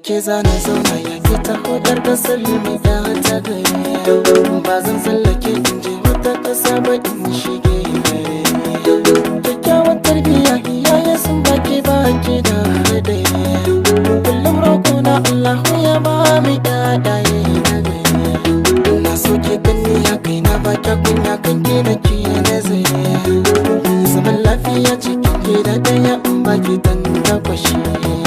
ke zana zauna ya ke ta hodar da salimi ya ta gari. Ba zan tsallake in je wata ƙasa ba in shige gare. Kyakkyawar tarbiyya iyaye sun baki baki da hadari. Kullum roƙo na Allahu ya ba mu ƴaƴaye na gari. Na so ke ganni ya kai na ba kya kunya kan ke da ke nazari. Zaman lafiya cikin gida ɗaya in baki dan takwashi.